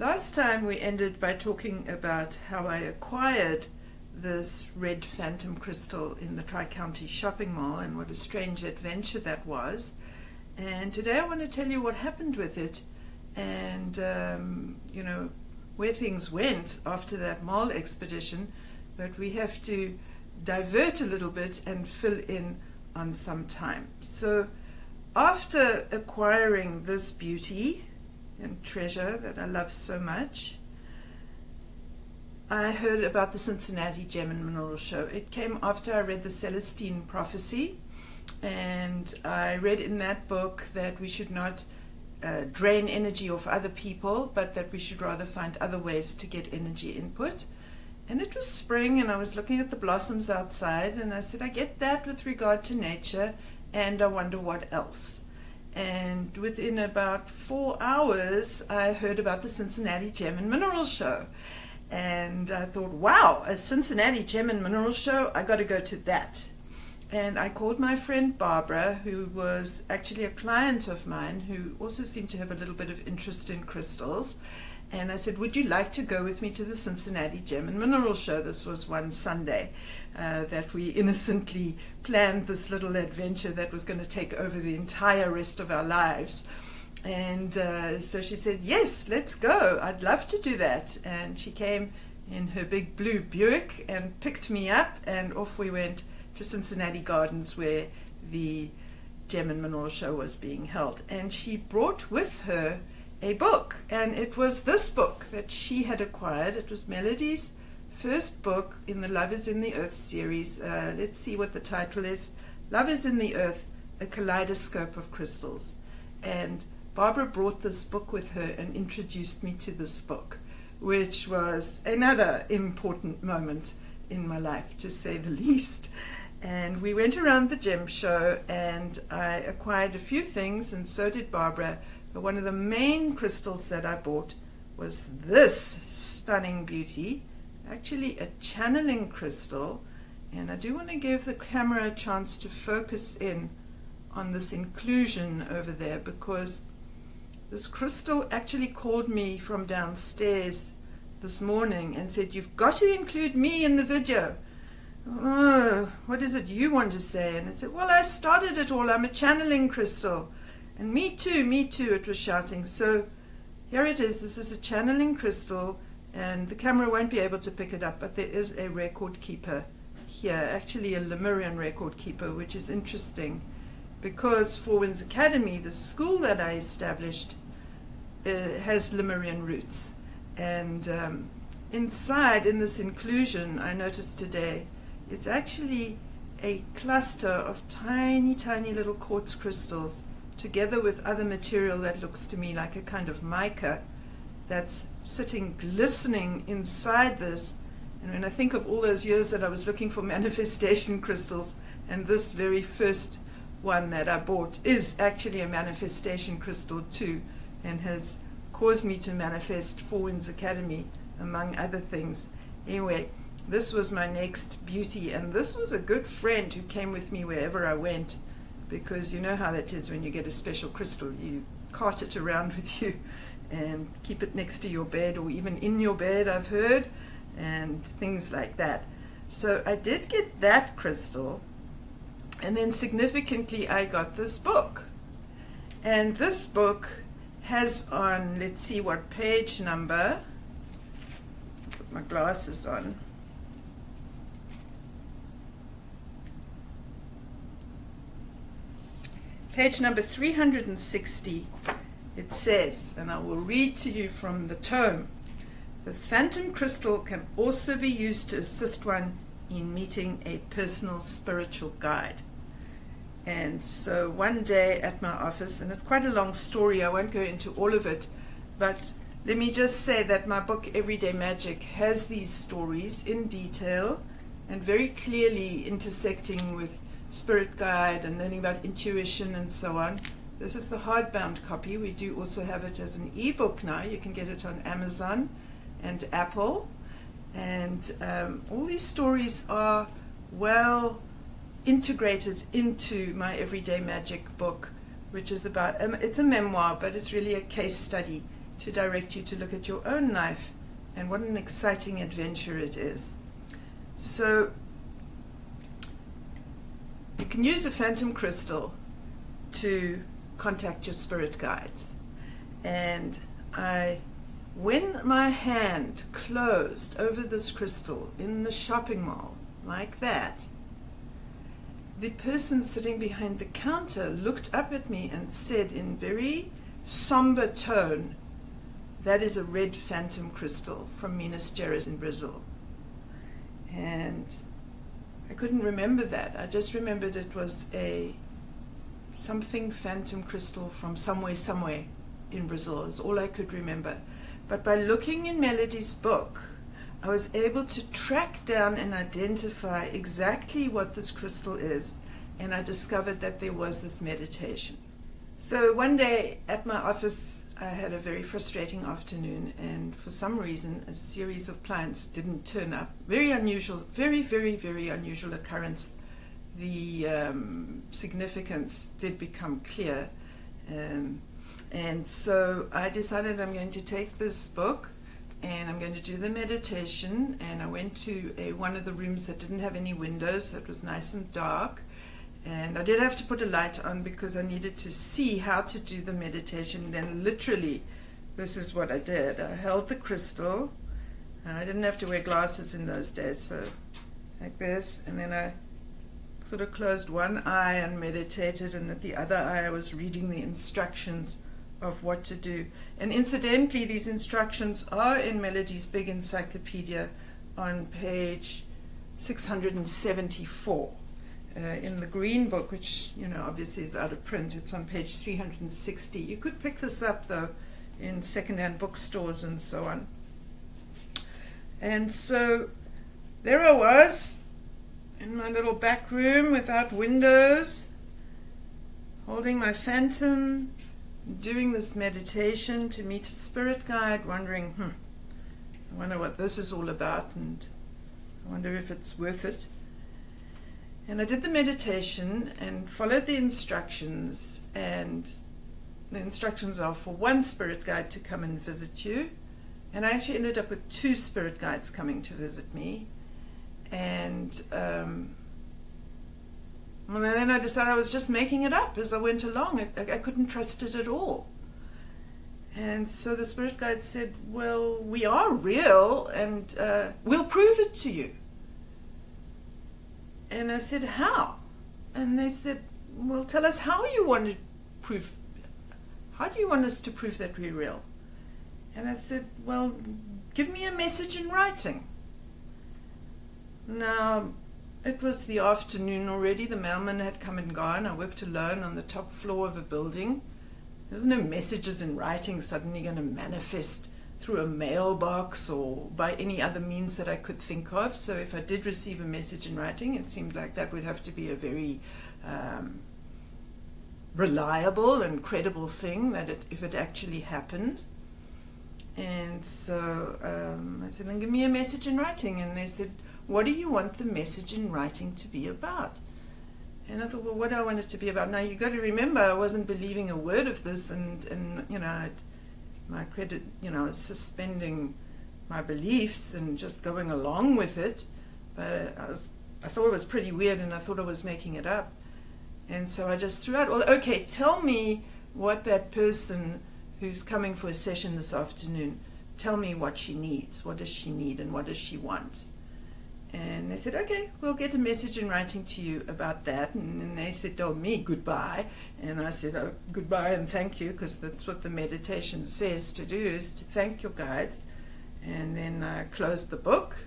Last time we ended by talking about how I acquired this red phantom crystal in the Tri-County shopping mall and what a strange adventure that was. And today I want to tell you what happened with it and, where things went after that mall expedition. But we have to divert a little bit and fill in on some time. So after acquiring this beauty and treasure that I love so much, I heard about the Cincinnati Gem and Mineral Show. It came after I read the Celestine Prophecy, and I read in that book that we should not drain energy off other people, but that we should rather find other ways to get energy input. And it was spring, and I was looking at the blossoms outside, and I said, I get that with regard to nature, and I wonder what else. And within about 4 hours, I heard about the Cincinnati Gem and Mineral Show. And I thought, wow, a Cincinnati Gem and Mineral Show, I got to go to that. And I called my friend Barbara, who was actually a client of mine, who also seemed to have a little bit of interest in crystals. And I said, would you like to go with me to the Cincinnati Gem and Mineral Show? This was one Sunday that we innocently planned this little adventure that was going to take over the entire rest of our lives. And so she said, yes, let's go. I'd love to do that. And she came in her big blue Buick and picked me up, and off we went to Cincinnati Gardens, where the Gem and Mineral Show was being held. And she brought with her a book, and it was this book that she had acquired. It was Melody's first book in the Love is in the Earth series. Let's see what the title is. Love is in the Earth, a kaleidoscope of crystals. And Barbara brought this book with her and introduced me to this book, which was another important moment in my life, to say the least. And we went around the gem show, and I acquired a few things, and so did Barbara. But one of the main crystals that I bought was this stunning beauty, actually a channeling crystal. And I do want to give the camera a chance to focus in on this inclusion over there, because this crystal actually called me from downstairs this morning and said, you've got to include me in the video. Oh, what is it you want to say? And I said, well, I started it all. I'm a channeling crystal. And me too, it was shouting. So here it is. This is a channeling crystal, and the camera won't be able to pick it up, but there is a record keeper here, actually a Lemurian record keeper, which is interesting because Four Winds Academy, the school that I established, has Lemurian roots. And inside, in this inclusion, I noticed today, it's actually a cluster of tiny, tiny little quartz crystals, together with other material that looks to me like a kind of mica that's sitting glistening inside this. And when I think of all those years that I was looking for manifestation crystals, and this very first one that I bought is actually a manifestation crystal too, and has caused me to manifest Four Winds Academy, among other things. Anyway, this was my next beauty, and this was a good friend who came with me wherever I went, because you know how that is when you get a special crystal. You cart it around with you and keep it next to your bed, or even in your bed, I've heard, and things like that. So I did get that crystal, and then significantly I got this book. And this book has on, let's see what page number, put my glasses on. Page number 360, it says, and I will read to you from the tome, the phantom crystal can also be used to assist one in meeting a personal spiritual guide. And so one day at my office, and it's quite a long story, I won't go into all of it, but let me just say that my book Everyday Magic has these stories in detail and very clearly intersecting with spirit guide and learning about intuition and so on. This is the hardbound copy. We do also have it as an ebook now. You can get it on Amazon and Apple. And all these stories are well integrated into my Everyday Magic book, which is about, it's a memoir, but it's really a case study to direct you to look at your own life, and what an exciting adventure it is. So you can use a phantom crystal to contact your spirit guides. And when my hand closed over this crystal in the shopping mall, like that, the person sitting behind the counter looked up at me and said in very somber tone, "That is a red phantom crystal from Minas Gerais in Brazil." And I couldn't remember that. I just remembered it was a something phantom crystal from somewhere in Brazil is all I could remember. But by looking in Melody's book, I was able to track down and identify exactly what this crystal is, and I discovered that there was this meditation. So one day at my office, I had a very frustrating afternoon, and for some reason a series of clients didn't turn up. Very unusual, very, very, very unusual occurrence. The significance did become clear. And so I decided I'm going to take this book and I'm going to do the meditation. And I went to one of the rooms that didn't have any windows, so it was nice and dark. And I did have to put a light on because I needed to see how to do the meditation. Then literally, this is what I did. I held the crystal. I didn't have to wear glasses in those days, so like this. And then I sort of closed one eye and meditated, and at the other eye I was reading the instructions of what to do. And incidentally, these instructions are in Melody's big encyclopedia on page 674. In the green book, which obviously is out of print, it's on page 360. You could pick this up though in second-hand bookstores and so on. And so there I was in my little back room without windows, holding my phantom, doing this meditation to meet a spirit guide, wondering, I wonder what this is all about, and I wonder if it's worth it. And I did the meditation and followed the instructions, and the instructions are for one spirit guide to come and visit you. And I actually ended up with 2 spirit guides coming to visit me. And then I decided I was just making it up as I went along. I couldn't trust it at all. And so the spirit guide said, "Well, we are real, and we'll prove it to you." And I said, "How?" And they said, "Well, tell us how you want to prove. How do you want us to prove that we're real?" And I said, "Well, give me a message in writing." Now, it was the afternoon already. The mailman had come and gone. I worked alone on the top floor of a building. There's no messages in writing suddenly going to manifest through a mailbox or by any other means that I could think of. So if I did receive a message in writing, it seemed like that would have to be a very reliable and credible thing, that if it actually happened. And so I said, "Then give me a message in writing." And they said, "What do you want the message in writing to be about?" And I thought, well, what do I want it to be about? Now, you've got to remember, I wasn't believing a word of this, and my credit, I was suspending my beliefs and just going along with it. But I thought it was pretty weird, and I thought I was making it up. And so I just threw out, "Well, okay, tell me what that person who's coming for a session this afternoon, tell me what she needs. What does she need and what does she want?" And they said, "Okay, we'll get a message in writing to you about that." And then they said, "Oh, me, goodbye." And I said, "Oh, goodbye and thank you," because that's what the meditation says to do, is to thank your guides. And then I closed the book,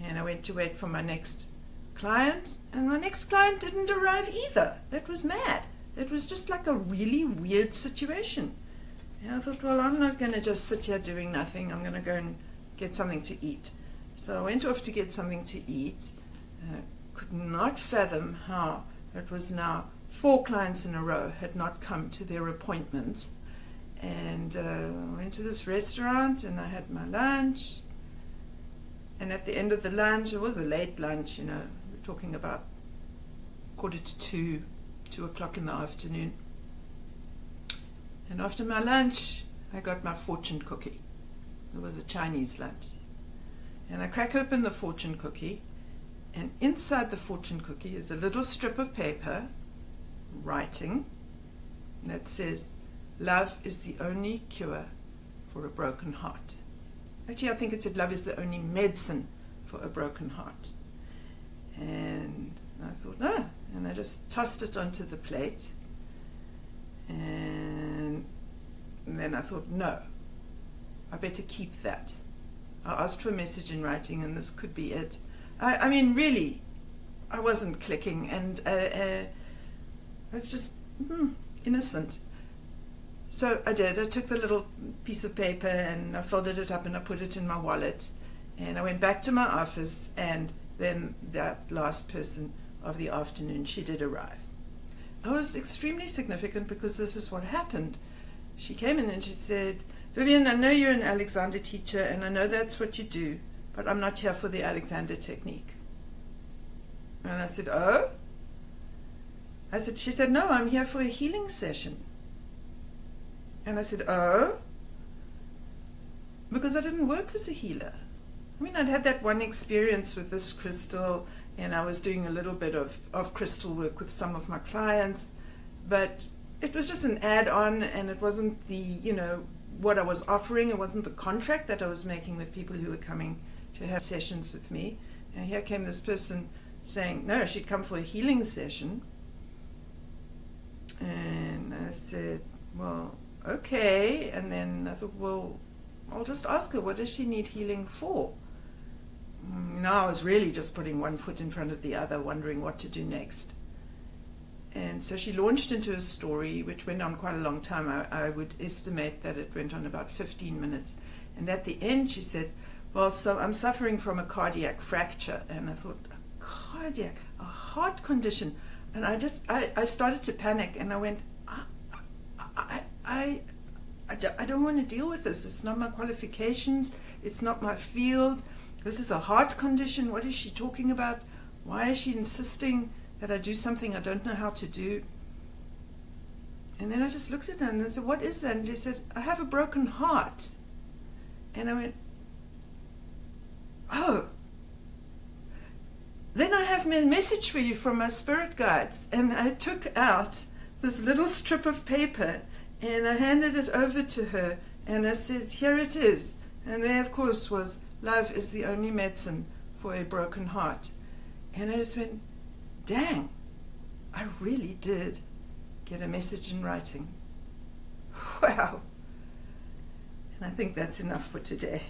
and I went to wait for my next client. And my next client didn't arrive either. That was mad. It was just like a really weird situation. And I thought, well, I'm not going to just sit here doing nothing. I'm going to go and get something to eat. So I went off to get something to eat. Could not fathom how it was now 4 clients in a row had not come to their appointments. And I went to this restaurant and I had my lunch. And at the end of the lunch, it was a late lunch, we're talking about 1:45, 2 o'clock in the afternoon. And after my lunch, I got my fortune cookie. It was a Chinese lunch. And I crack open the fortune cookie, and inside the fortune cookie is a little strip of paper, writing, that says, "Love is the only cure for a broken heart." Actually, I think it said, "Love is the only medicine for a broken heart." And I thought, oh, and I just tossed it onto the plate. And then I thought, no, I better keep that. I asked for a message in writing, and this could be it. I mean, really, I wasn't clicking, and I was just innocent. So I did. I took the little piece of paper and I folded it up and I put it in my wallet. And I went back to my office, and then that last person of the afternoon, she did arrive. It was extremely significant because this is what happened. She came in and she said, "Vivien, I know you're an Alexander teacher and I know that's what you do, but I'm not here for the Alexander technique." And I said, "Oh?" She said, "No, I'm here for a healing session." And I said, "Oh?" Because I didn't work as a healer. I mean, I'd had that one experience with this crystal, and I was doing a little bit of crystal work with some of my clients, but it was just an add-on, and it wasn't what I was offering. It wasn't the contract that I was making with people who were coming to have sessions with me. And here came this person saying, no, she'd come for a healing session. And I said, well, okay. And then I thought, well, I'll just ask her, what does she need healing for? Now I was really just putting one foot in front of the other, wondering what to do next. And so she launched into a story which went on quite a long time. I would estimate that it went on about 15 minutes. And at the end she said, well, so I'm suffering from a cardiac fracture. And I thought, a heart condition. And I started to panic, and I went, I don't want to deal with this. It's not my qualifications. It's not my field. This is a heart condition. What is she talking about? Why is she insisting that I do something I don't know how to do? And then I just looked at her and I said, what is that? And she said, I have a broken heart. And I went, oh. Then I have a message for you from my spirit guides. And I took out this little strip of paper and I handed it over to her and I said, here it is. And there, of course, was, love is the only medicine for a broken heart. And I just went, dang, I really did get a message in writing. Wow. And I think that's enough for today.